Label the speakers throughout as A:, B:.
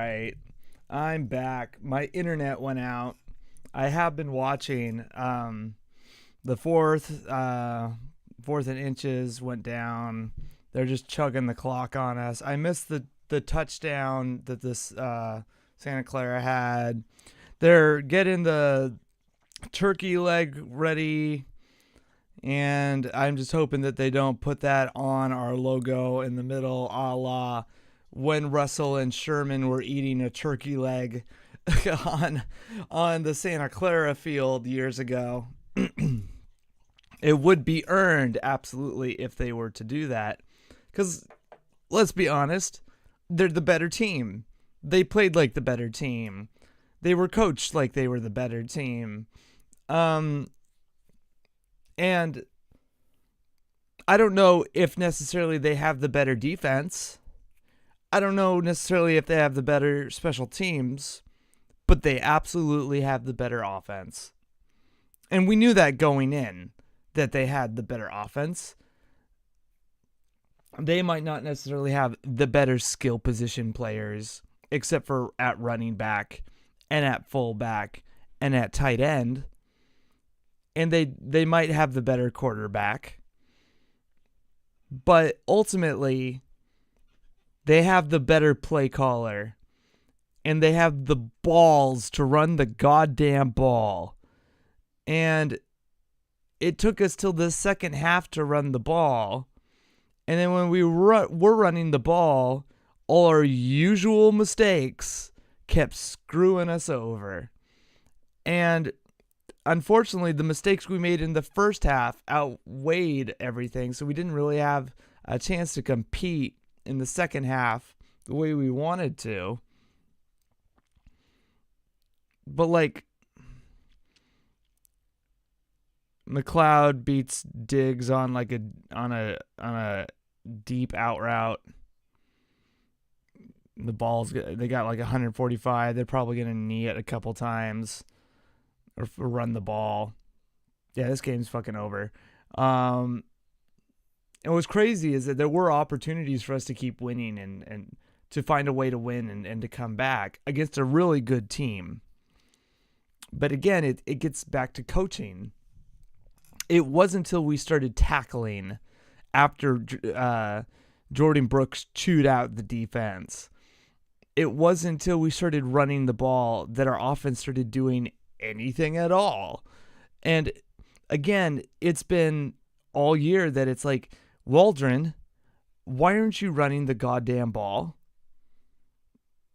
A: right. I'm back. My internet went out. I have been watching. The fourth and inches went down. They're just chugging the clock on us. I missed the touchdown that this Santa Clara had. They're getting the turkey leg ready, and I'm just hoping that they don't put that on our logo in the middle, a la when Russell and Sherman were eating a turkey leg on the Santa Clara field years ago. It would be earned, absolutely, if they were to do that. Because, let's be honest, they're the better team. They played like the better team. They were coached like they were the better team. And I don't know if necessarily they have the better defense. I don't know necessarily if they have the better special teams, but they absolutely have the better offense. And we knew that going in, that they had the better offense. They might not necessarily have the better skill position players, except for at running back and at fullback and at tight end. And they might have the better quarterback. But ultimately, they have the better play caller. And they have the balls to run the goddamn ball. And it took us till the second half to run the ball. And then when we were running the ball, all our usual mistakes kept screwing us over. And unfortunately, the mistakes we made in the first half outweighed everything. So we didn't really have a chance to compete in the second half the way we wanted to. But like, McLeod beats Diggs on a deep out route. The ball's, they got like 145. They're probably gonna knee it a couple times or run the ball. Yeah, this game's fucking over. And what's crazy is that there were opportunities for us to keep winning and to find a way to win and to come back against a really good team. But again, it gets back to coaching. It wasn't until we started tackling after Jordan Brooks chewed out the defense. It wasn't until we started running the ball that our offense started doing anything at all. And again, it's been all year that it's like, Waldron, why aren't you running the goddamn ball?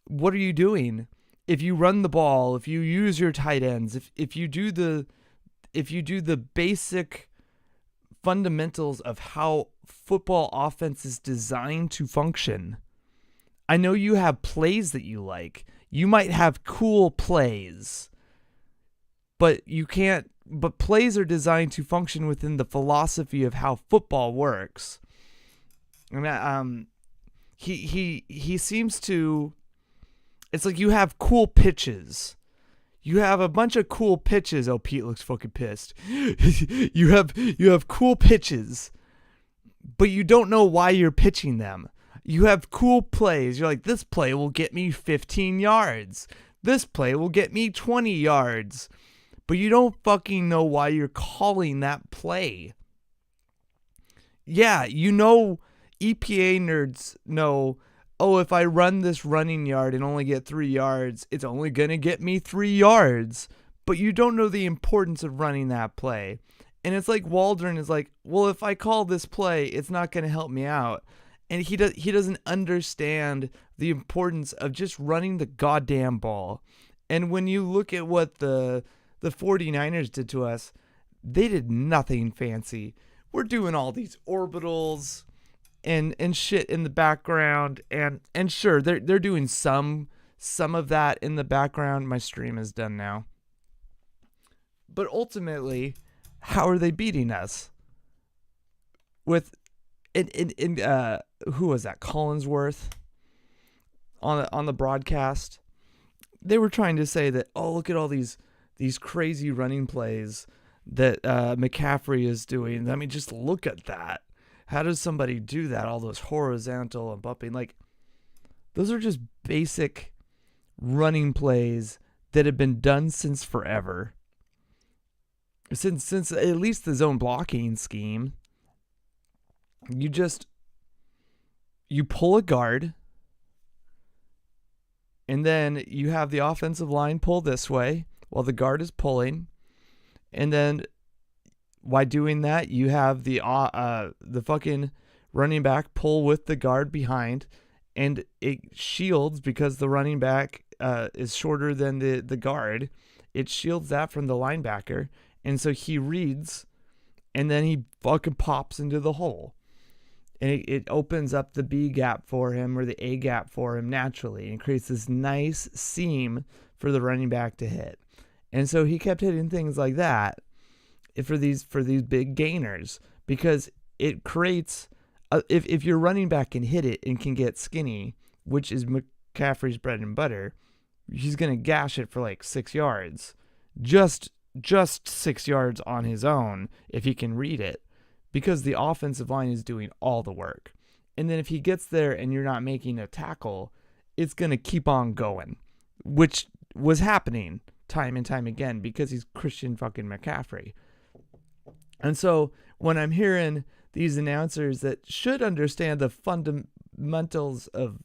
A: What are you doing? If you run the ball, if you use your tight ends, if you do the basic fundamentals of how football offense is designed to function. I know you have plays that you like. You might have cool plays, but plays are designed to function within the philosophy of how football works. And he seems to. It's like you have cool pitches. You have a bunch of cool pitches. Oh, Pete looks fucking pissed. You have cool pitches, but you don't know why you're pitching them. You have cool plays. You're like, this play will get me 15 yards. This play will get me 20 yards. But you don't fucking know why you're calling that play. Yeah, EPA nerds know, oh, if I run this running yard and only get 3 yards, it's only going to get me 3 yards. But you don't know the importance of running that play. And it's like Waldron is like, well, if I call this play, it's not going to help me out. And he doesn't understand the importance of just running the goddamn ball. And when you look at what the 49ers did to us, they did nothing fancy. We're doing all these orbitals and shit in the background, and sure, they're doing some of that in the background. My stream is done now. But ultimately, how are they beating us? With who was that? Collinsworth on the broadcast. They were trying to say that, oh, look at all these crazy running plays that McCaffrey is doing. I mean, just look at that. How does somebody do that? All those horizontal and bumping, like, those are just basic running plays that have been done since forever. Since at least the zone blocking scheme. You pull a guard, and then you have the offensive line pull this way while the guard is pulling. And then by doing that, you have the fucking running back pull with the guard behind, and it shields because the running back is shorter than the guard. It shields that from the linebacker, and so he reads, and then he fucking pops into the hole. And it opens up the B gap for him or the A gap for him naturally and creates this nice seam for the running back to hit. And so he kept hitting things like that for these big gainers because it creates if your running back can hit it and can get skinny, which is McCaffrey's bread and butter, he's going to gash it for like 6 yards. Just 6 yards on his own if he can read it. Because the offensive line is doing all the work. And then if he gets there and you're not making a tackle, it's going to keep on going, which was happening time and time again because he's Christian fucking McCaffrey. And so when I'm hearing these announcers that should understand the fundamentals of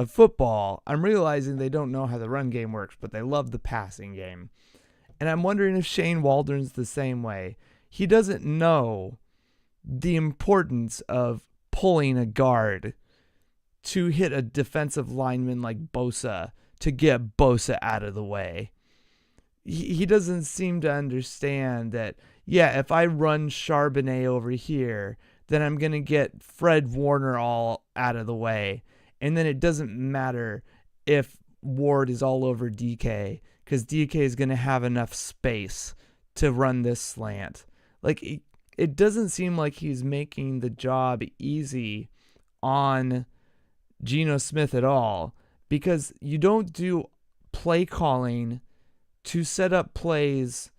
A: football, I'm realizing they don't know how the run game works, but they love the passing game. And I'm wondering if Shane Waldron's the same way. He doesn't know the importance of pulling a guard to hit a defensive lineman like Bosa to get Bosa out of the way. He doesn't seem to understand that, yeah, if I run Charbonnet over here, then I'm going to get Fred Warner all out of the way. And then it doesn't matter if Ward is all over DK because DK is going to have enough space to run this slant. Like, it doesn't seem like he's making the job easy on Geno Smith at all because you don't do play calling to set up plays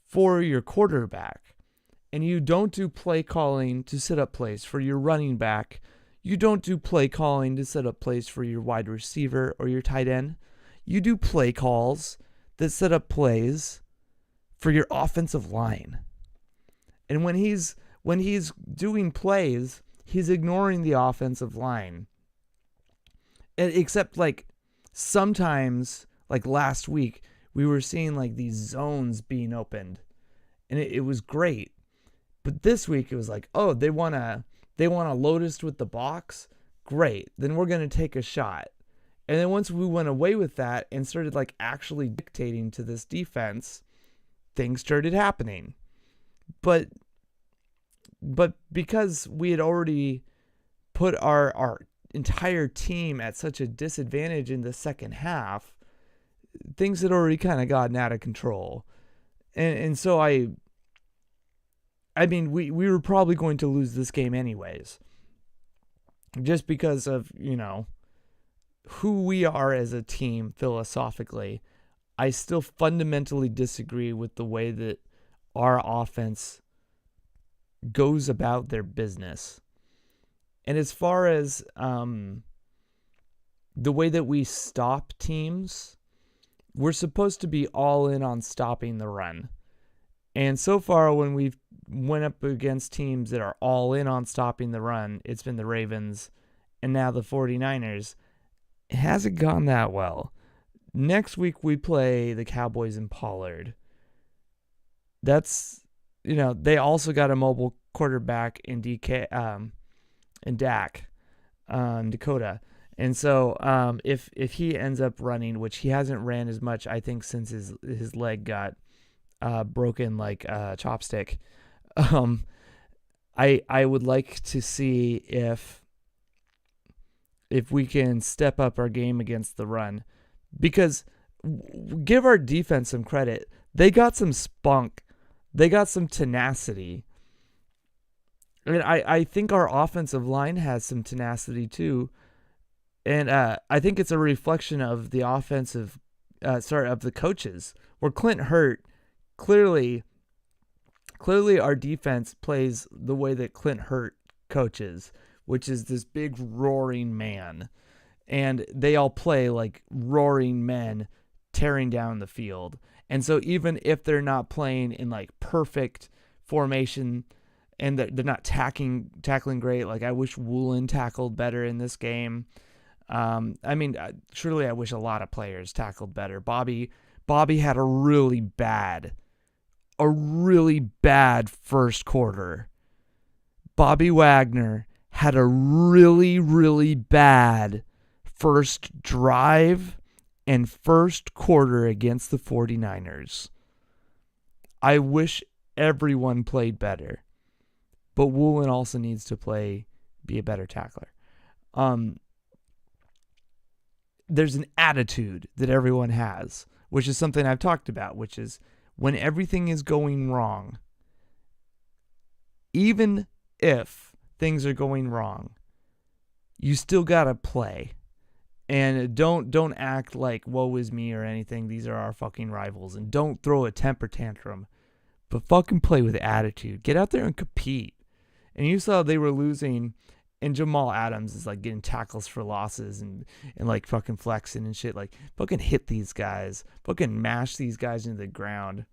A: for your quarterback. And you don't do play calling to set up plays for your running back. You don't do play calling to set up plays for your wide receiver or your tight end. You do play calls that set up plays for your offensive line. And when he's doing plays, he's ignoring the offensive line. Except like sometimes, like last week, we were seeing like these zones being opened, and it was great. But this week it was like, oh, they want to load us with the box. Great, then we're gonna take a shot. And then once we went away with that and started like actually dictating to this defense, things started happening. But because we had already put our entire team at such a disadvantage in the second half, things had already kind of gotten out of control. And so I mean, we were probably going to lose this game anyways. Just because of, who we are as a team philosophically. I still fundamentally disagree with the way that our offense goes about their business. And as far as the way that we stop teams, we're supposed to be all in on stopping the run. And so far, when we've went up against teams that are all in on stopping the run, it's been the Ravens and now the 49ers. It hasn't gone that well. Next week, we play the Cowboys and Pollard. That's, they also got a mobile quarterback in Dak, Dakota. And so if he ends up running, which he hasn't ran as much, I think, since his leg got broken like a chopstick, I would like to see if we can step up our game against the run. Because give our defense some credit. They got some spunk. They got some tenacity. I mean, I think our offensive line has some tenacity too. And I think it's a reflection of the of the coaches. Where Clint Hurt, clearly our defense plays the way that Clint Hurt coaches, which is this big roaring man. and they all play like roaring men tearing down the field. And so even if they're not playing in like perfect formation and they're not tackling great, like I wish Woolen tackled better in this game. I mean, surely I wish a lot of players tackled better. Bobby had a really bad first quarter. Bobby Wagner had a really, really bad first drive and first quarter against the 49ers. I wish everyone played better, but Woolen also needs to be a better tackler. There's an attitude that everyone has, which is something I've talked about, which is when everything is going wrong, even if things are going wrong, you still gotta play. And don't act like woe is me or anything. These are our fucking rivals. And don't throw a temper tantrum. But fucking play with attitude. Get out there and compete. And you saw they were losing, and Jamal Adams is like getting tackles for losses and like fucking flexing and shit. Like fucking hit these guys. Fucking mash these guys into the ground.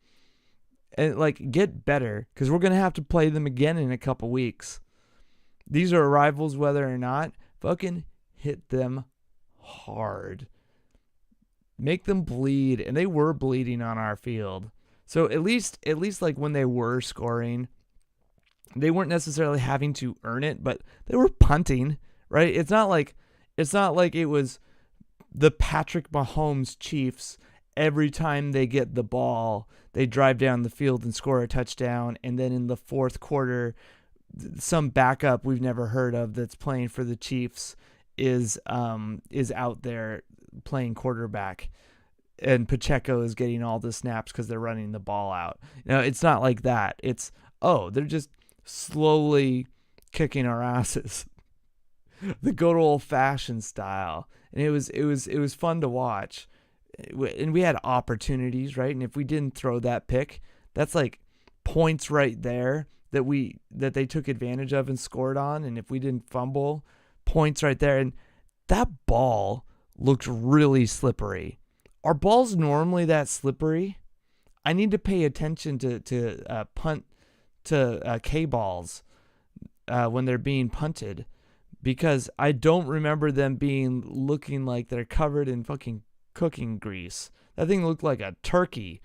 A: And like get better, because we're gonna have to play them again in a couple weeks. These are rivals, whether or not. Fucking hit them hard. Make them bleed. And they were bleeding on our field. So at least like when they were scoring, they weren't necessarily having to earn it, but they were punting, right? It's not like it was the Patrick Mahomes Chiefs. Every time they get the ball, they drive down the field and score a touchdown, and then in the fourth quarter, some backup we've never heard of that's playing for the Chiefs is out there playing quarterback, and Pacheco is getting all the snaps because they're running the ball out. It's not like that. It's they're just slowly kicking our asses, the good old fashioned style, and it was fun to watch. And we had opportunities, right? And if we didn't throw that pick, that's like points right there that they took advantage of and scored on. And if we didn't fumble, points right there. And that ball looked really slippery. Are balls normally that slippery? I need to pay attention to punt to K balls when they're being punted, because I don't remember them looking like they're covered in fucking cooking grease. That thing looked like a turkey.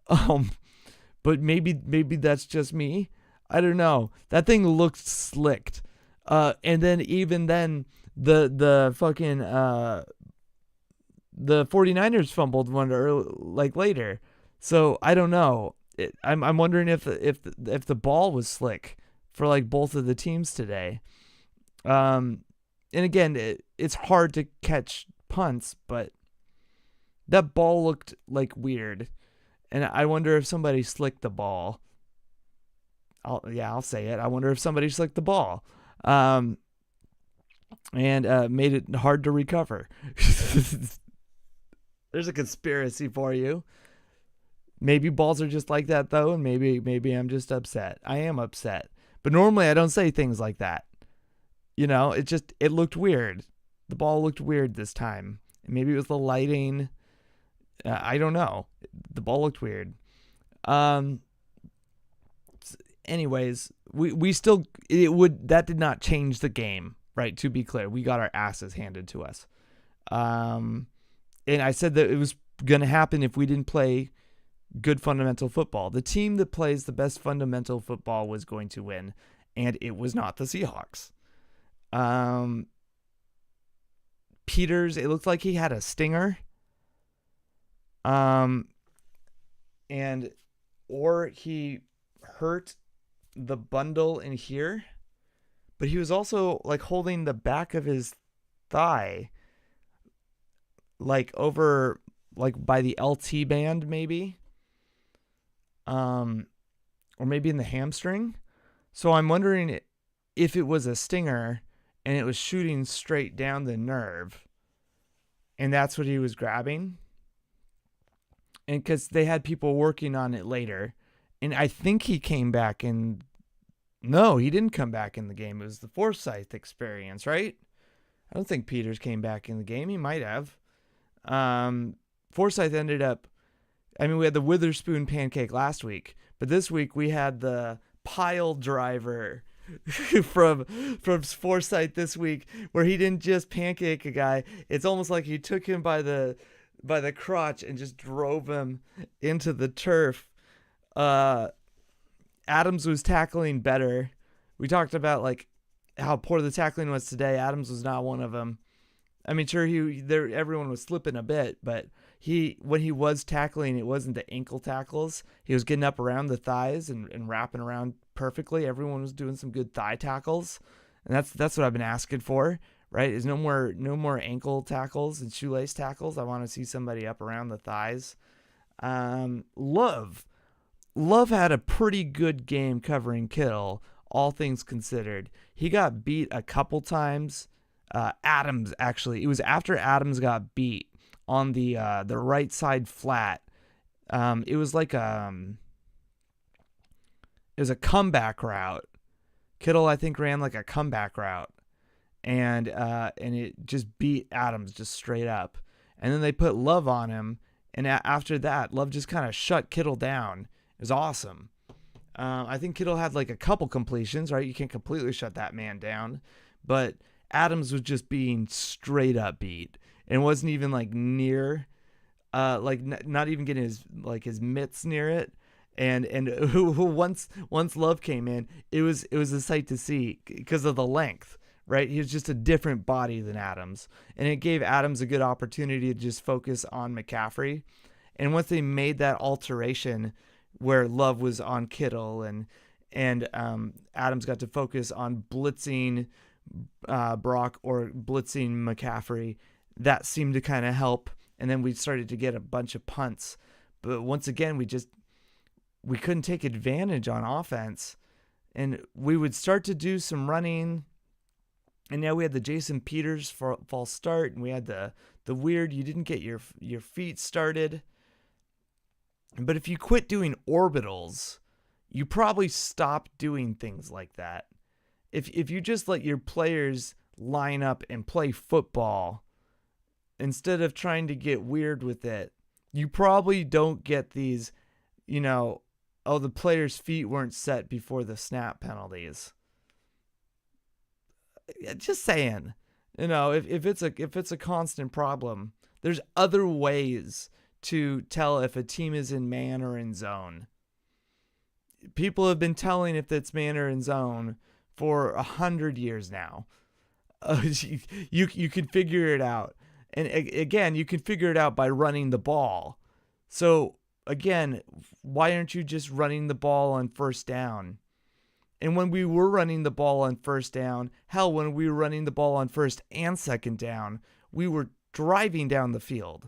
A: But maybe that's just me. I don't know. That thing looked slicked. And then even then the fucking the 49ers fumbled one later. So I don't know. I'm wondering if the ball was slick for like both of the teams today. And again, it's hard to catch punts, but that ball looked like weird, and I wonder if somebody slicked the ball. I'll say it. I wonder if somebody slicked the ball, and made it hard to recover. There's a conspiracy for you. Maybe balls are just like that though, and maybe I'm just upset. I am upset, but normally I don't say things like that. It looked weird. The ball looked weird this time. Maybe it was the lighting. I don't know. The ball looked weird. Anyways, we still that did not change the game, right? To be clear, we got our asses handed to us. And I said that it was going to happen if we didn't play good fundamental football. The team that plays the best fundamental football was going to win, and it was not the Seahawks. Peters, it looked like he had a stinger. Or he hurt the bundle in here, but he was also like holding the back of his thigh, like over, like by the LT band maybe, or maybe in the hamstring. So I'm wondering if it was a stinger and it was shooting straight down the nerve, and that's what he was grabbing. And because they had people working on it later. And I think he came back no, he didn't come back in the game. It was the Forsyth experience, right? I don't think Peters came back in the game. He might have. Forsythe ended up, I mean, we had the Witherspoon pancake last week, but this week we had the pile driver from Forsythe this week, where he didn't just pancake a guy. It's almost like he took him by the crotch and just drove him into the turf. Adams was tackling better. We talked about like how poor the tackling was today. Adams was not one of them. I mean, sure, everyone was slipping a bit, but when he was tackling, it wasn't the ankle tackles. He was getting up around the thighs and wrapping around perfectly. Everyone was doing some good thigh tackles, and that's what I've been asking for, right? Is no more ankle tackles and shoelace tackles. I want to see somebody up around the thighs. Love had a pretty good game covering Kittle, all things considered. He got beat a couple times. Adams, actually, it was after Adams got beat on the right side flat. It was like it was a comeback route. Kittle, I think, ran like a comeback route, and it just beat Adams just straight up. And then they put Love on him, and after that, Love just kind of shut Kittle down. It was awesome. I think Kittle had like a couple completions, right? You can't completely shut that man down, but Adams was just being straight up beat and wasn't even like near, not even getting his mitts near it. And once Love came in, it was a sight to see because of the length, right? He was just a different body than Adams, and it gave Adams a good opportunity to just focus on McCaffrey. And once they made that alteration where Love was on Kittle and Adams got to focus on blitzing Brock or blitzing McCaffrey, that seemed to kind of help. And then we started to get a bunch of punts, but once again we couldn't take advantage on offense, and we would start to do some running. And now we had the Jason Peters false start, and we had the weird, you didn't get your feet started. But if you quit doing orbitals, you probably stop doing things like that. If you just let your players line up and play football instead of trying to get weird with it, you probably don't get these, the player's feet weren't set before the snap penalties. Just saying, if it's a constant problem, there's other ways to tell if a team is in man or in zone. People have been telling if it's man or in zone for 100 years now. You can figure it out. And again, you can figure it out by running the ball. So again, why aren't you just running the ball on first down? And when we were running the ball on first down, hell, when we were running the ball on first and second down, we were driving down the field.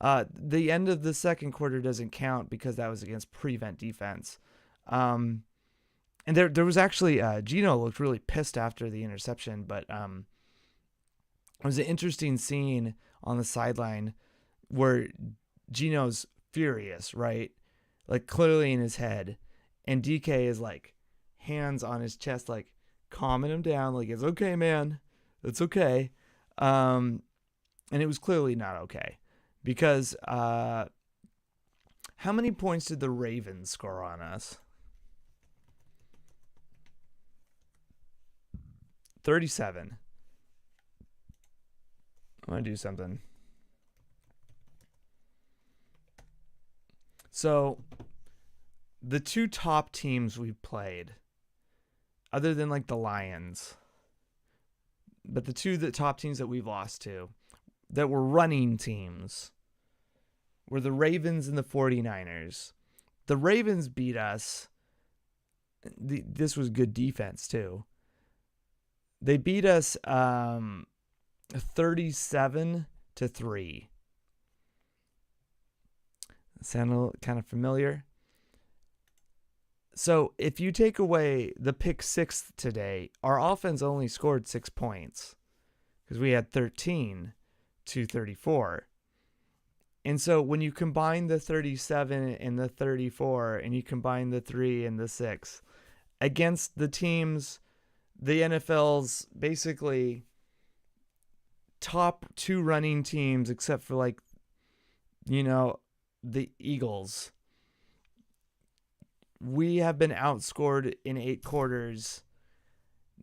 A: The end of the second quarter doesn't count because that was against prevent defense. And there was actually, Gino looked really pissed after the interception, but it was an interesting scene on the sideline where Gino's furious, right? Like clearly in his head. And DK is like hands on his chest, like calming him down. Like, it's okay, man. It's okay. And it was clearly not okay. Because how many points did the Ravens score on us? 37. I'm going to do something. So, the two top teams we've played, other than like the Lions, but the top teams that we've lost to, that were running teams, were the Ravens and the 49ers. The Ravens beat us. This was good defense too. They beat us 37-3. Sound kind of familiar? So if you take away the pick six today, our offense only scored 6 points because we had 13-34. And so when you combine the 37 and the 34 and you combine the 3 and the 6 against the teams, the NFL's basically top 2 running teams, except for like, the Eagles. We have been outscored in 8 quarters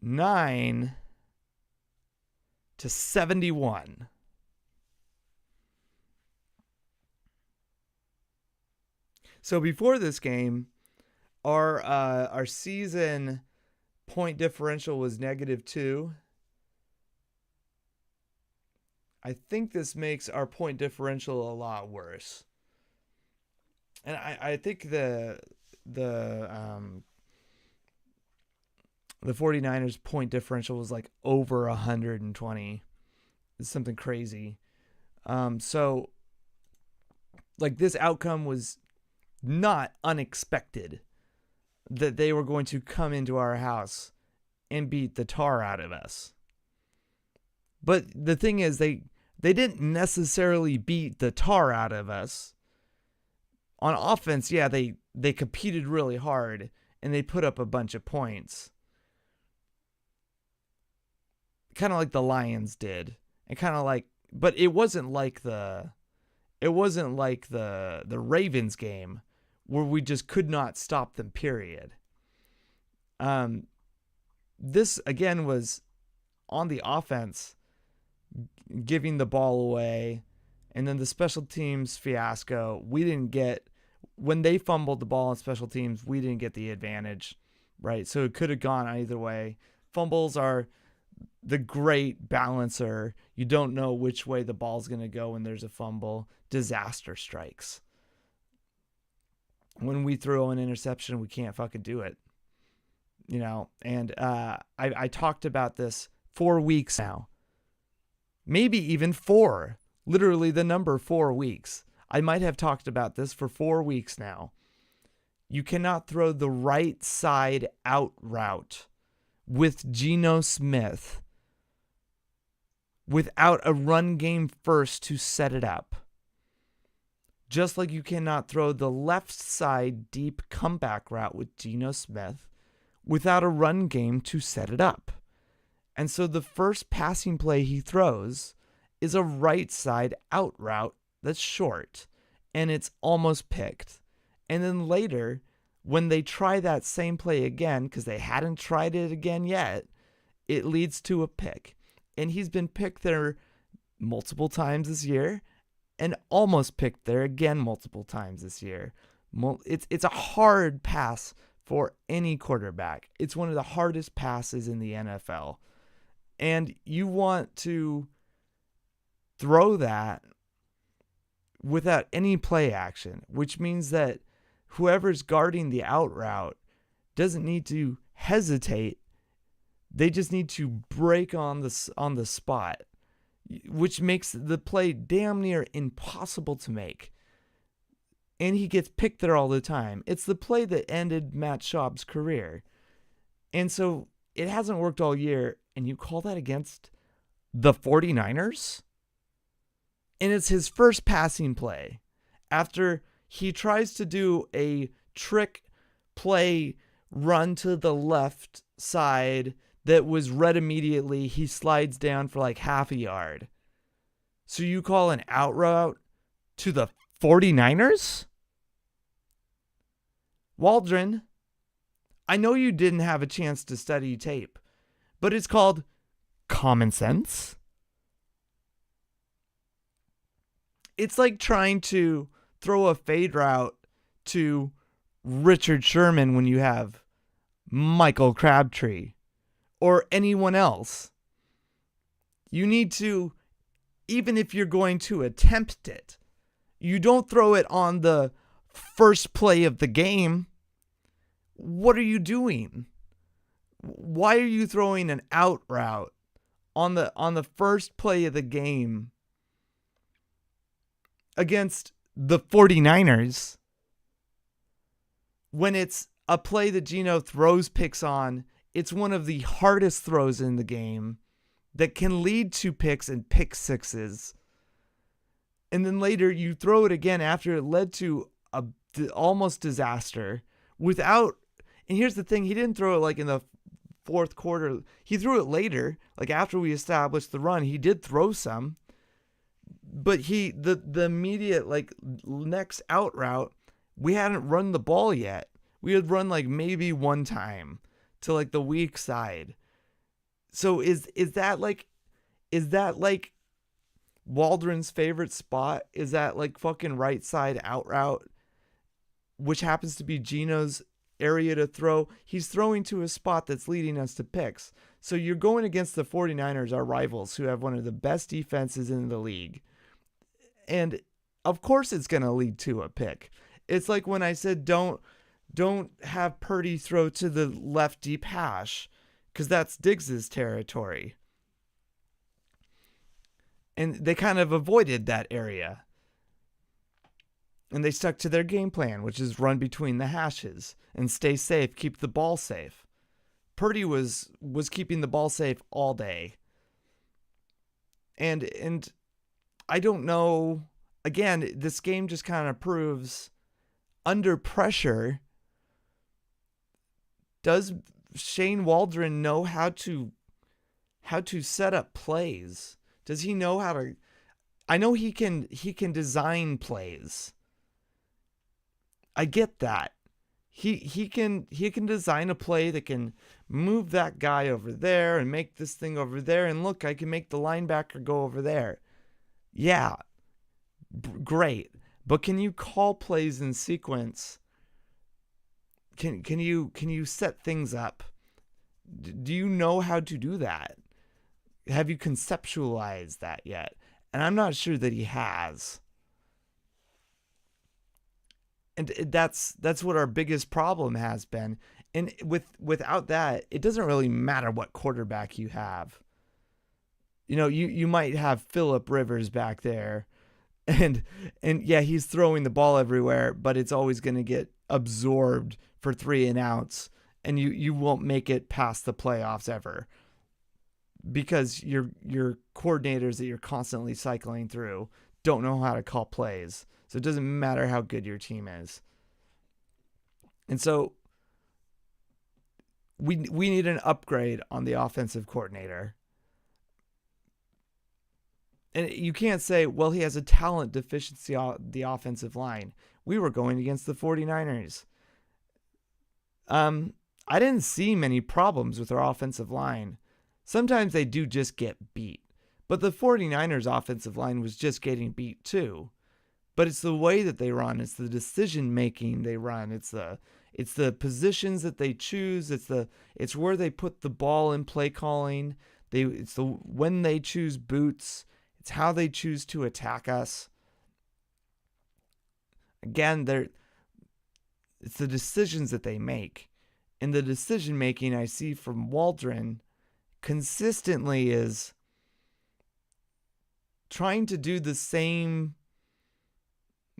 A: 9-71. So before this game, our season point differential was -2. I think this makes our point differential a lot worse. And I think the 49ers point differential was like over 120. It's something crazy. So like this outcome was not unexpected, that they were going to come into our house and beat the tar out of us. But the thing is, they didn't necessarily beat the tar out of us. On offense, yeah, they competed really hard and they put up a bunch of points. Kind of like the Lions did. And kind of like, but it wasn't like the Ravens game where we just could not stop them, period. This again was on the offense, giving the ball away, and then the special teams fiasco. We didn't get, when they fumbled the ball on special teams, we didn't get the advantage, right? So it could have gone either way. Fumbles are the great balancer. You don't know which way the ball's going to go when there's a fumble. Disaster strikes. When we throw an interception, we can't fucking do it. And I talked about this 4 weeks now. Maybe even 4. Literally the number 4 weeks. I might have talked about this for 4 weeks now. You cannot throw the right side out route with Geno Smith without a run game first to set it up. Just like you cannot throw the left side deep comeback route with Geno Smith without a run game to set it up. And so the first passing play he throws is a right side out route that's short, and it's almost picked. And then later, when they try that same play again, because they hadn't tried it again yet, it leads to a pick. And he's been picked there multiple times this year, and almost picked there again multiple times this year. It's a hard pass for any quarterback. It's one of the hardest passes in the NFL. And you want to throw that without any play action, which means that whoever's guarding the out route doesn't need to hesitate. They just need to break on the spot, which makes the play damn near impossible to make. And he gets picked there all the time. It's the play that ended Matt Schaub's career. And so it hasn't worked all year, and you call that against the 49ers? And it's his first passing play after he tries to do a trick play run to the left side that was read immediately. He slides down for like half a yard. So you call an out route to the 49ers? Waldron, I know you didn't have a chance to study tape, but it's called common sense. It's like trying to throw a fade route to Richard Sherman when you have Michael Crabtree or anyone else. You need to, even if you're going to attempt it, you don't throw it on the first play of the game. What are you doing? Why are you throwing an out route on the first play of the game against the 49ers when it's a play that Geno throws picks on? It's one of the hardest throws in the game that can lead to picks and pick sixes. And then later you throw it again after it led to a almost disaster without, and here's the thing, he didn't throw it like in the fourth quarter. He threw it later, like after we established the run. He did throw some, but the immediate like next out route, we hadn't run the ball yet. We had run like maybe one time to like the weak side. So is that like Waldron's favorite spot? Is that like fucking right side out route, which happens to be Geno's area to throw? He's throwing to a spot that's leading us to picks. So you're going against the 49ers, our rivals, who have one of the best defenses in the league. And of course it's going to lead to a pick. It's like when I said don't have Purdy throw to the left deep hash, because that's Diggs's territory. And they kind of avoided that area. And they stuck to their game plan, which is run between the hashes and stay safe, keep the ball safe. Purdy was keeping the ball safe all day. And I don't know, again, this game just kind of proves under pressure, does Shane Waldron know how to set up plays? Does he know how to? I know he can design plays. I get that. He can design a play that can move that guy over there and make this thing over there, and look, I can make the linebacker go over there. Yeah. Great. But can you call plays in sequence? Can you set things up? Do you know how to do that? Have you conceptualized that yet? And I'm not sure that he has. And that's what our biggest problem has been. And without that, it doesn't really matter what quarterback you have. You know, you might have Phillip Rivers back there, and yeah, he's throwing the ball everywhere, but it's always going to get absorbed for 3 and outs, and you won't make it past the playoffs ever, because your coordinators that you're constantly cycling through don't know how to call plays. So it doesn't matter how good your team is. And so we need an upgrade on the offensive coordinator. And you can't say, well, he has a talent deficiency on the offensive line. We were going against the 49ers. I didn't see many problems with our offensive line. Sometimes they do just get beat. But the 49ers offensive line was just getting beat too. But it's the way that they run. It's the decision making they run. It's the positions that they choose. It's where they put the ball in play calling. It's when they choose boots. It's how they choose to attack us. Again, it's the decisions that they make. And the decision making I see from Waldron consistently is trying to do the same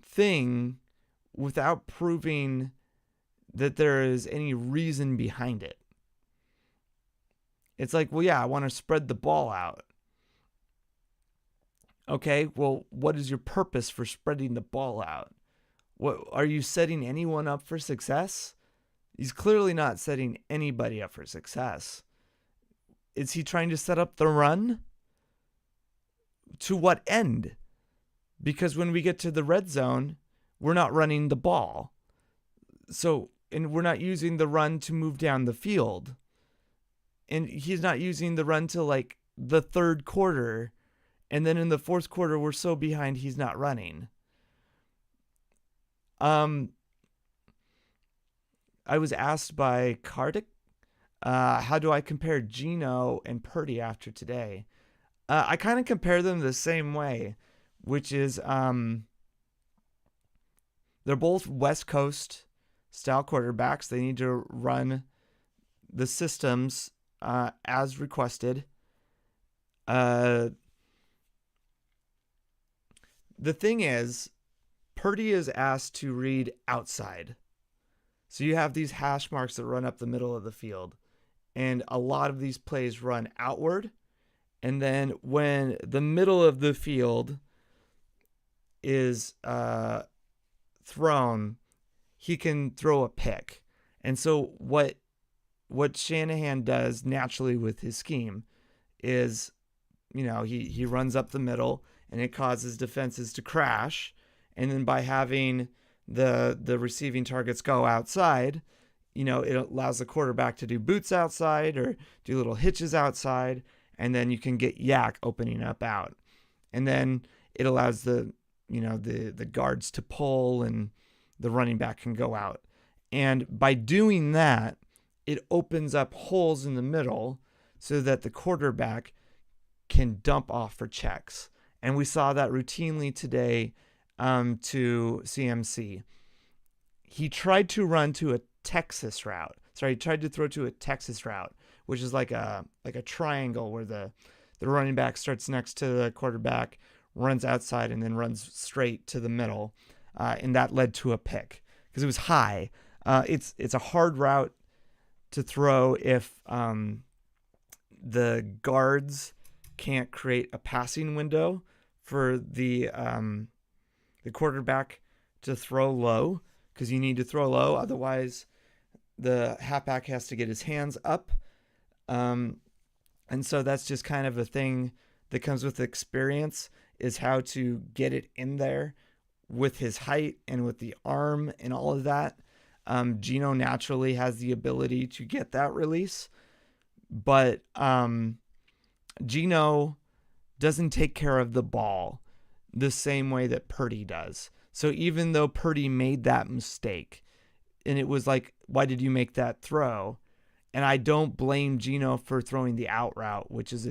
A: thing without proving that there is any reason behind it. It's like, well, yeah, I want to spread the ball out. Okay, well, what is your purpose for spreading the ball out? What are you setting anyone up for success? He's clearly not setting anybody up for success. Is he trying to set up the run? To what end? Because when we get to the red zone, we're not running the ball. So, and we're not using the run to move down the field. And he's not using the run to like the third quarter. And then in the fourth quarter, we're so behind, he's not running. I was asked by Kartik, how do I compare Geno and Purdy after today? I kind of compare them the same way, which is they're both West Coast style quarterbacks. They need to run the systems as requested. The thing is, Purdy is asked to read outside. So you have these hash marks that run up the middle of the field. And a lot of these plays run outward. And then when the middle of the field is thrown, he can throw a pick. And so what what Shanahan does naturally with his scheme is, he runs up the middle and it causes defenses to crash. And then by having the receiving targets go outside, it allows the quarterback to do boots outside or do little hitches outside. And then you can get yak opening up out. And then it allows the guards to pull and the running back can go out. And by doing that, it opens up holes in the middle so that the quarterback can dump off for checks. And we saw that routinely today to CMC. He tried to run to a Texas route. He tried to throw to a Texas route, which is like a triangle where the running back starts next to the quarterback, runs outside, and then runs straight to the middle. And that led to a pick because it was high. It's a hard route to throw if the guards can't create a passing window for the quarterback to throw low, because you need to throw low. Otherwise, the halfback has to get his hands up. And so that's just kind of a thing that comes with experience, is how to get it in there with his height and with the arm and all of that. Geno naturally has the ability to get that release, but Geno doesn't take care of the ball the same way that Purdy does. So even though Purdy made that mistake, and it was like, why did you make that throw? And I don't blame Geno for throwing the out route, which is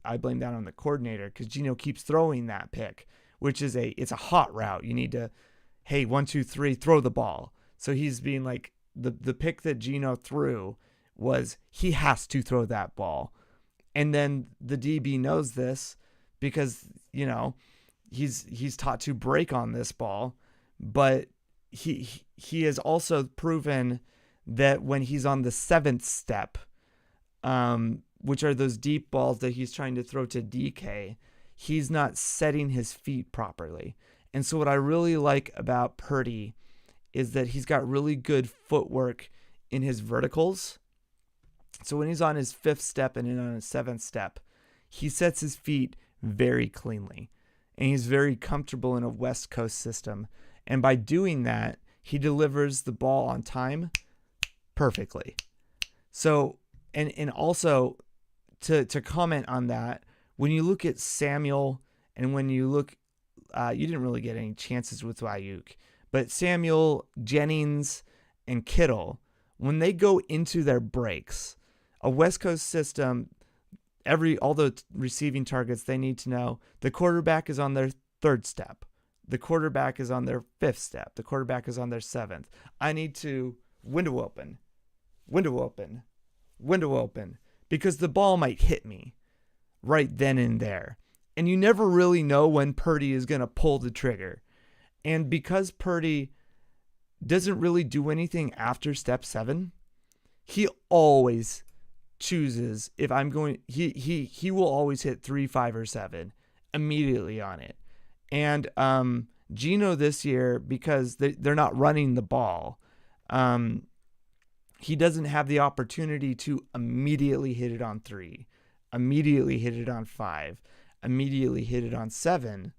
A: I blame that on the coordinator, because Geno keeps throwing that pick, which is it's a hot route. You need to, hey, 1, 2, 3, throw the ball. So he's being like, the pick that Geno threw was, he has to throw that ball. And then the DB knows this because, he's taught to break on this ball, but he has also proven that when he's on the 7th step, which are those deep balls that he's trying to throw to DK, he's not setting his feet properly. And so what I really like about Purdy is that he's got really good footwork in his verticals. So when he's on his 5th step and then on his 7th step, he sets his feet very cleanly. And he's very comfortable in a West Coast system. And by doing that, he delivers the ball on time perfectly. So, and also to comment on that, when you look at Samuel and when you look, you didn't really get any chances with Ayuk, but Samuel, Jennings, and Kittle, when they go into their breaks, a West Coast system, all the receiving targets, they need to know the quarterback is on their 3rd step. The quarterback is on their 5th step. The quarterback is on their 7th. I need to window open, because the ball might hit me right then and there. And you never really know when Purdy is going to pull the trigger. And because Purdy doesn't really do anything after step 7, he always chooses, if I'm going, he will always hit 3, 5, or 7 immediately on it. And Geno this year, because they're not running the ball, he doesn't have the opportunity to immediately hit it on 3, immediately hit it on 5, immediately hit it on 7.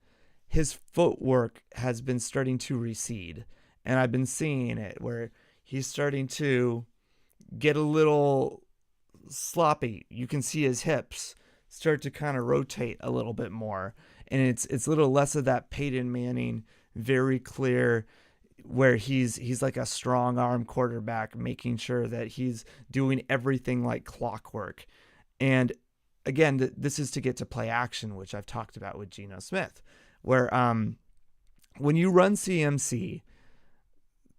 A: His footwork has been starting to recede, and I've been seeing it where he's starting to get a little sloppy. You can see his hips start to kind of rotate a little bit more, and it's a little less of that Peyton Manning, very clear, where he's like a strong arm quarterback, making sure that he's doing everything like clockwork. And again, this is to get to play action, which I've talked about with Geno Smith, where when you run CMC,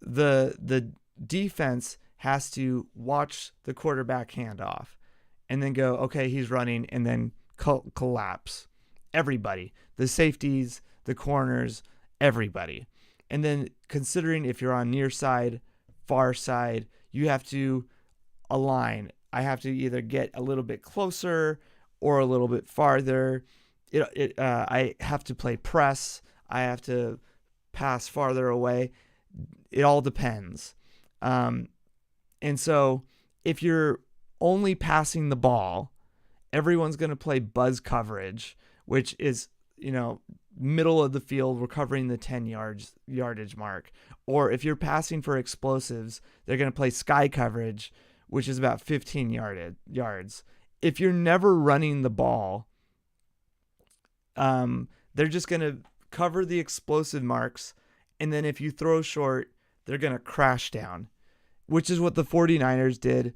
A: the defense has to watch the quarterback handoff and then go, okay, he's running, and then collapse. Everybody, the safeties, the corners, everybody. And then considering if you're on near side, far side, you have to align. I have to either get a little bit closer or a little bit farther. I have to play press. I have to pass farther away. It all depends. And so if you're only passing the ball, everyone's going to play buzz coverage, which is, middle of the field, we're covering the 10 yardage mark. Or if you're passing for explosives, they're going to play sky coverage, which is about 15 yards. If you're never running the ball, they're just going to cover the explosive marks. And then if you throw short, they're going to crash down, which is what the 49ers did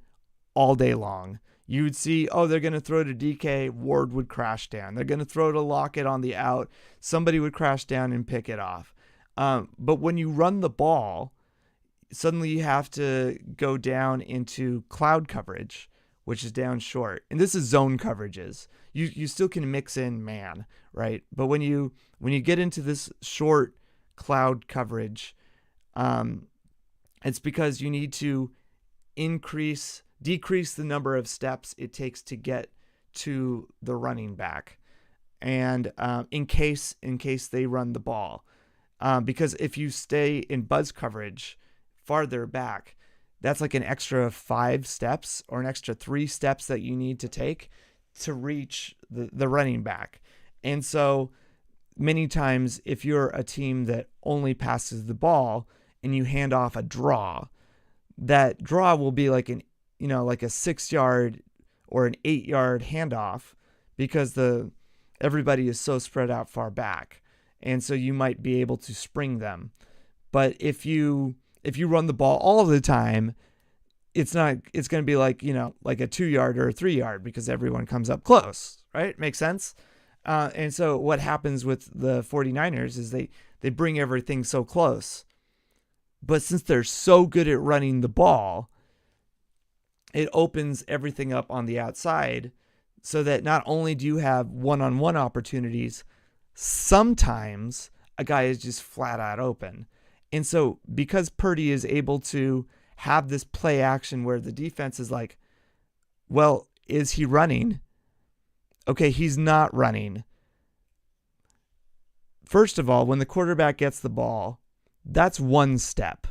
A: all day long. You would see, they're going to throw to DK, Ward would crash down. They're going to throw to Lockett on the out, somebody would crash down and pick it off. But when you run the ball, suddenly you have to go down into cloud coverage, which is down short. And this is zone coverages. You still can mix in man, right? But when you get into this short cloud coverage, it's because you need to decrease the number of steps it takes to get to the running back, and in case they run the ball, because if you stay in buzz coverage farther back, that's like an extra 5 steps or an extra 3 steps that you need to take to reach the running back. And so many times, if you're a team that only passes the ball and you hand off a draw, that draw will be like like a 6-yard or an 8-yard handoff, because everybody is so spread out far back. And so you might be able to spring them. But if you run the ball all the time, it's going to be like a 2-yard or a 3-yard, because everyone comes up close, right? Makes sense. And so what happens with the 49ers is they bring everything so close. But since they're so good at running the ball, it opens everything up on the outside, so that not only do you have one-on-one opportunities, sometimes a guy is just flat out open. And so because Purdy is able to have this play action where the defense is like, well, is he running? Okay, he's not running. First of all, when the quarterback gets the ball, that's one step.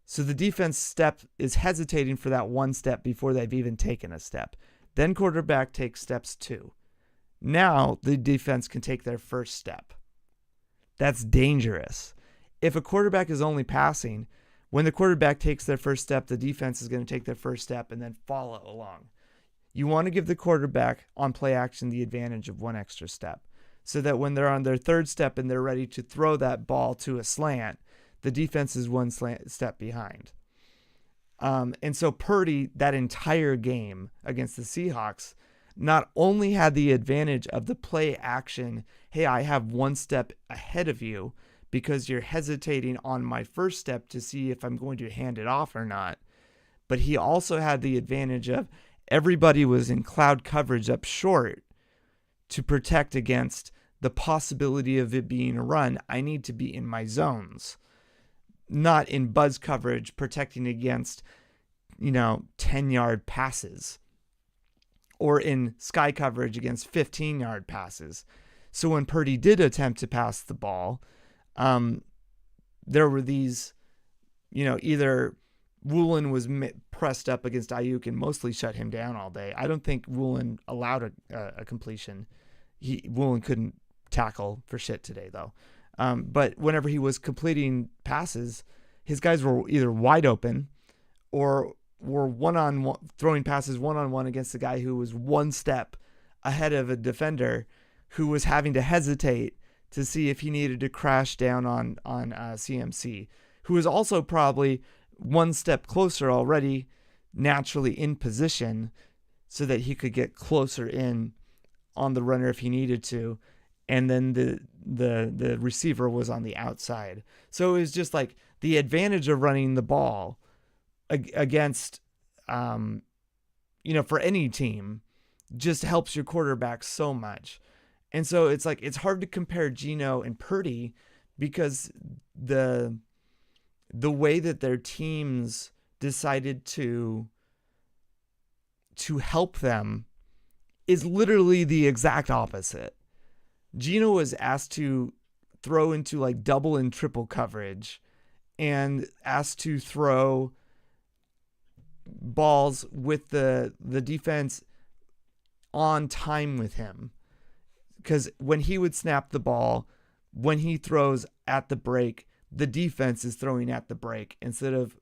A: So the defense is hesitating for that one step before they've even taken a step. Then quarterback takes steps 2. Now the defense can take their first step. That's dangerous. If a quarterback is only passing, when the quarterback takes their first step, the defense is going to take their first step and then follow along. You want to give the quarterback on play action the advantage of one extra step, so that when they're on their third step and they're ready to throw that ball to a slant, the defense is one step behind. And so Purdy, that entire game against the Seahawks, not only had the advantage of the play action, hey, I have one step ahead of you because you're hesitating on my first step to see if I'm going to hand it off or not, but he also had the advantage of everybody was in cloud coverage up short to protect against the possibility of it being a run. I need to be in my zones, not in buzz coverage protecting against 10-yard passes, or in sky coverage against 15-yard passes. So when Purdy did attempt to pass the ball, there were these, either Woolen was pressed up against Ayuk and mostly shut him down all day. I don't think Woolen allowed a completion. Woolen couldn't tackle for shit today, though. But whenever he was completing passes, his guys were either wide open or were one-on-one, throwing passes one-on-one against a guy who was one step ahead of a defender who was having to hesitate to see if he needed to crash down on CMC, who was also probably one step closer already, naturally in position, so that he could get closer in on the runner if he needed to. And then the receiver was on the outside. So it was just like the advantage of running the ball against, for any team, just helps your quarterback so much. And so it's like, it's hard to compare Geno and Purdy, because the way that their teams decided to help them is literally the exact opposite. Geno was asked to throw into like double and triple coverage and asked to throw balls with the defense on time with him. Because when he would snap the ball, when he throws at the break, the defense is throwing at the break instead of,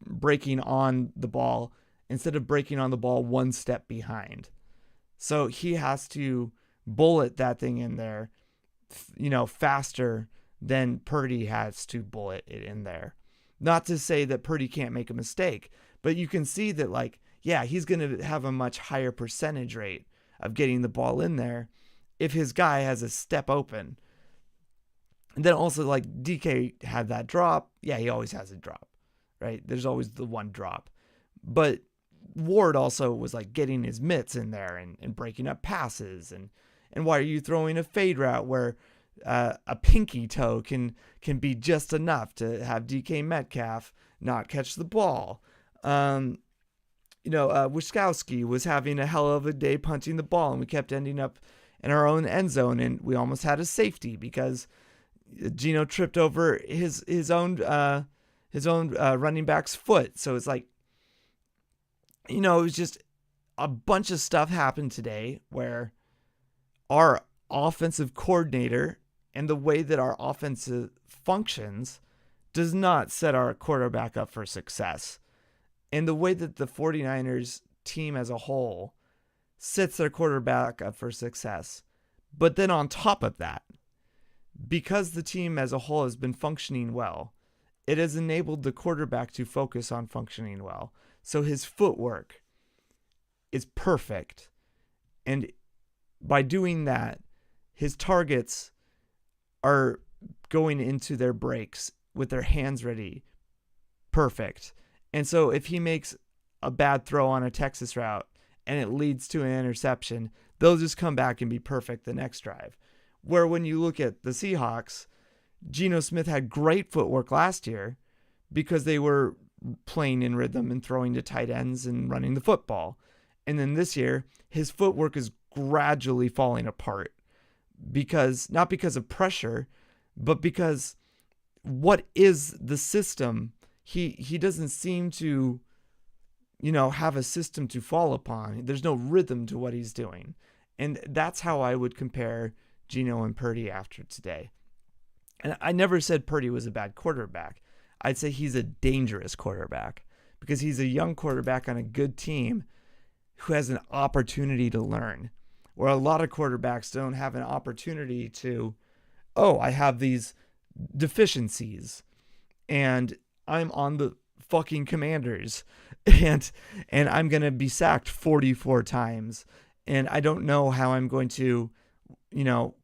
A: breaking on the ball, instead of breaking on the ball one step behind. So he has to bullet that thing in there, faster than Purdy has to bullet it in there. Not to say that Purdy can't make a mistake, but you can see that, he's going to have a much higher percentage rate of getting the ball in there if his guy has a step open. And then also, DK had that drop. Yeah, he always has a drop, right? There's always the one drop. But Ward also was, getting his mitts in there and breaking up passes. And why are you throwing a fade route where a pinky toe can be just enough to have DK Metcalf not catch the ball? Wiskowski was having a hell of a day punching the ball, and we kept ending up in our own end zone, and we almost had a safety because Geno tripped over his own running back's foot. So it's it was just a bunch of stuff happened today where our offensive coordinator and the way that our offensive functions does not set our quarterback up for success. And the way that the 49ers team as a whole sets their quarterback up for success. But then on top of that, because the team as a whole has been functioning well, it has enabled the quarterback to focus on functioning well. So his footwork is perfect. And by doing that, his targets are going into their breaks with their hands ready. Perfect. And so if he makes a bad throw on a Texas route and it leads to an interception, they'll just come back and be perfect the next drive. Where when you look at the Seahawks, Geno Smith had great footwork last year because they were playing in rhythm and throwing to tight ends and running the football. And then this year, his footwork is gradually falling apart not because of pressure, but because what is the system? He doesn't seem to, have a system to fall upon. There's no rhythm to what he's doing. And that's how I would compare Geno and Purdy after today. And I never said Purdy was a bad quarterback. I'd say he's a dangerous quarterback because he's a young quarterback on a good team who has an opportunity to learn, where a lot of quarterbacks don't have an opportunity to, I have these deficiencies and I'm on the fucking Commanders and I'm going to be sacked 44 times. And I don't know how I'm going to,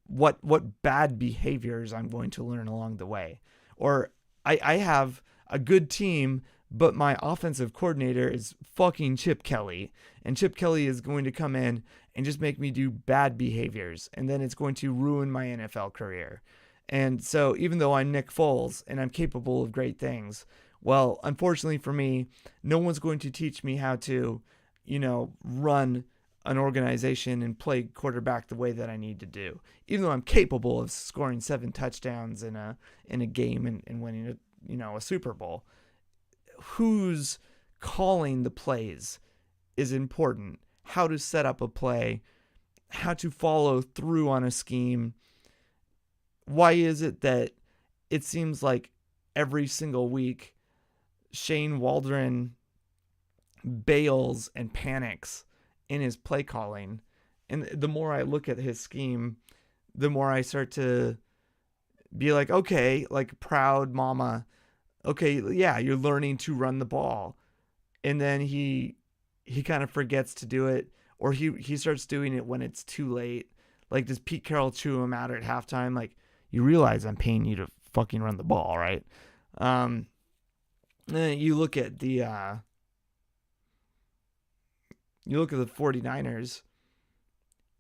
A: what bad behaviors I'm going to learn along the way. Or I have a good team, but my offensive coordinator is fucking Chip Kelly. And Chip Kelly is going to come in and just make me do bad behaviors. And then it's going to ruin my NFL career. And so even though I'm Nick Foles and I'm capable of great things, well, unfortunately for me, no one's going to teach me how to, run an organization and play quarterback the way that I need to do. Even though I'm capable of scoring 7 touchdowns in a game and winning a Super Bowl, who's calling the plays is important. How to set up a play, how to follow through on a scheme. Why is it that it seems like every single week Shane Waldron bails and panics in his play calling? And the more I look at his scheme, the more I start to be like, okay, like proud mama. Okay, yeah, you're learning to run the ball. And then he kind of forgets to do it, or he starts doing it when it's too late. Like, does Pete Carroll chew him out at halftime? Like, you realize I'm paying you to fucking run the ball, right? Then you look at the 49ers,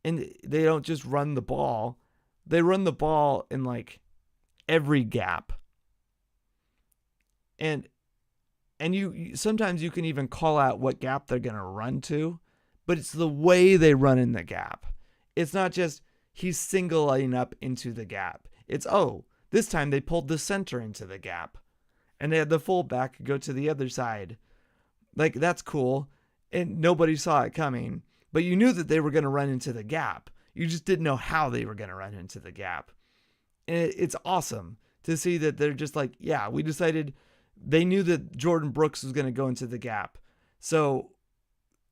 A: and they don't just run the ball. They run the ball in like every gap. And you sometimes you can even call out what gap they're going to run to, but it's the way they run in the gap. It's not just he's singling up into the gap. It's, this time they pulled the center into the gap and they had the fullback go to the other side. Like, that's cool. And nobody saw it coming. But you knew that they were going to run into the gap. You just didn't know how they were going to run into the gap. And it's awesome to see that they're just like, yeah, we decided. They knew that Jordan Brooks was going to go into the gap. So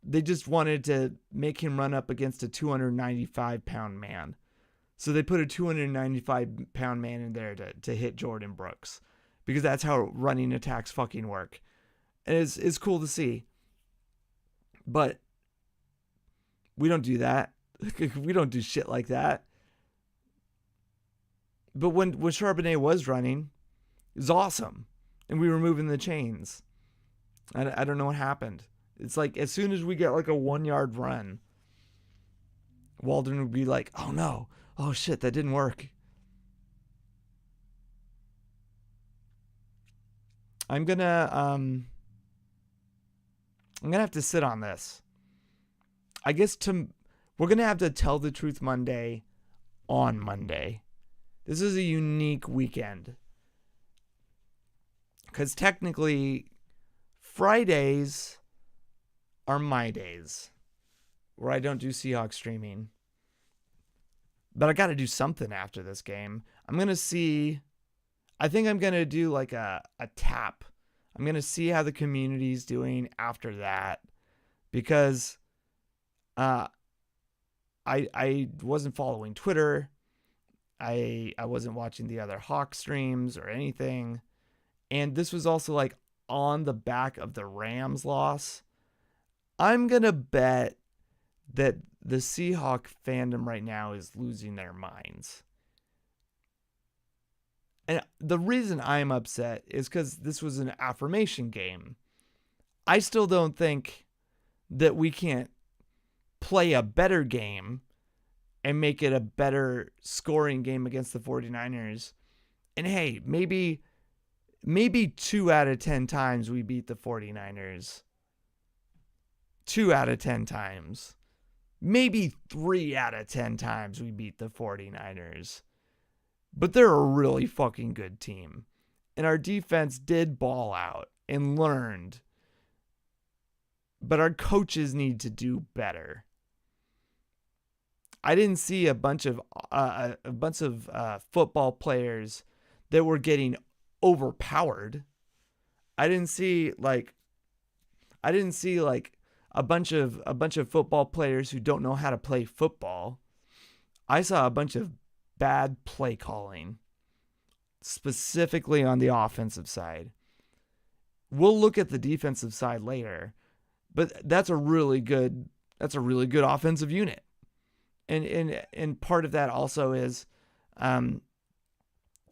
A: they just wanted to make him run up against a 295-pound man. So they put a 295-pound man in there to hit Jordan Brooks. Because that's how running attacks fucking work. And it's cool to see. But we don't do that. We don't do shit like that. But when Charbonnet was running, it was awesome. And we were moving the chains. I don't know what happened. It's like as soon as we get like a 1-yard run, Waldron would be like, oh no. Oh shit, that didn't work. I'm gonna have to sit on this. I guess we're gonna have to tell the truth Monday on Monday. This is a unique weekend. Because technically, Fridays are my days where I don't do Seahawks streaming. But I got to do something after this game. I'm going to see. I think I'm going to do like a tap. I'm going to see how the community's doing after that. Because I wasn't following Twitter. I wasn't watching the other Hawk streams or anything. And this was also like on the back of the Rams loss. I'm going to bet that the Seahawk fandom right now is losing their minds. And the reason I'm upset is because this was an affirmation game. I still don't think that we can't play a better game and make it a better scoring game against the 49ers. And hey, maybe 2 out of 10 times we beat the 49ers. 2 out of 10 times. Maybe 3 out of 10 times we beat the 49ers. But they're a really fucking good team. And our defense did ball out and learned. But our coaches need to do better. I didn't see a bunch of football players that were getting overpowered. I didn't see like a bunch of football players who don't know how to play football. I saw a bunch of bad play calling, specifically on the offensive side. We'll look at the defensive side later, but that's a really good offensive unit. And part of that also is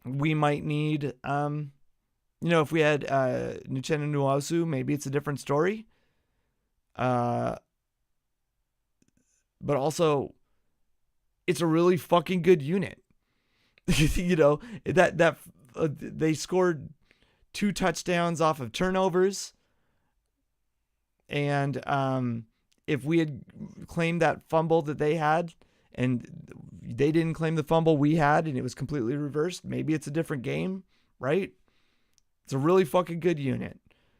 A: we might need if we had Nuchenna Nwosu, maybe it's a different story. But also it's a really fucking good unit. That they scored 2 touchdowns off of turnovers. And if we had claimed that fumble that they had and they didn't claim the fumble we had and it was completely reversed, maybe it's a different game, right? It's a really fucking good unit.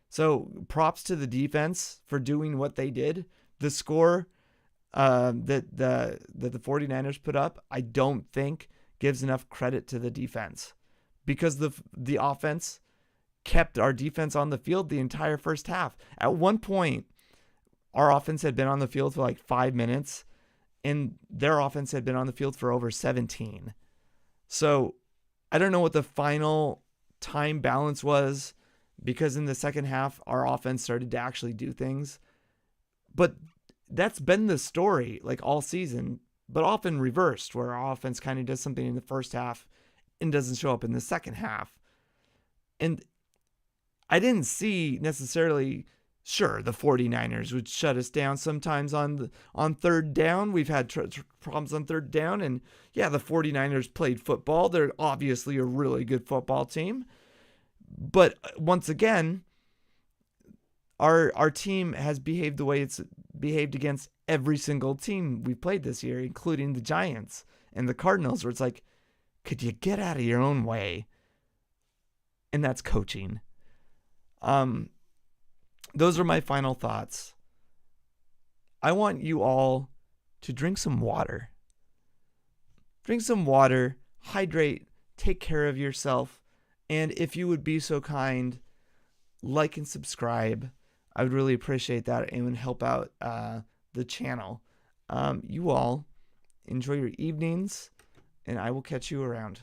A: So props to the defense for doing what they did. The score that the 49ers put up, I don't think gives enough credit to the defense because the offense kept our defense on the field the entire first half. At one point, our offense had been on the field for like 5 minutes and their offense had been on the field for over 17. So I don't know what the final time balance was because in the second half, our offense started to actually do things. But that's been the story like all season, but often reversed where our offense kind of does something in the first half and doesn't show up in the second half. And I didn't see necessarily, sure, the 49ers would shut us down sometimes on third down. We've had problems on third down. And yeah, the 49ers played football. They're obviously a really good football team. But once again, our team has behaved the way it's behaved against every single team we've played this year, including the Giants and the Cardinals, where it's like, could you get out of your own way? And that's coaching. those are my final thoughts. I want you all to drink some water. Drink some water, hydrate, take care of yourself, and if you would be so kind, like and subscribe. I would really appreciate that and would help out the channel. You all enjoy your evenings, and I will catch you around.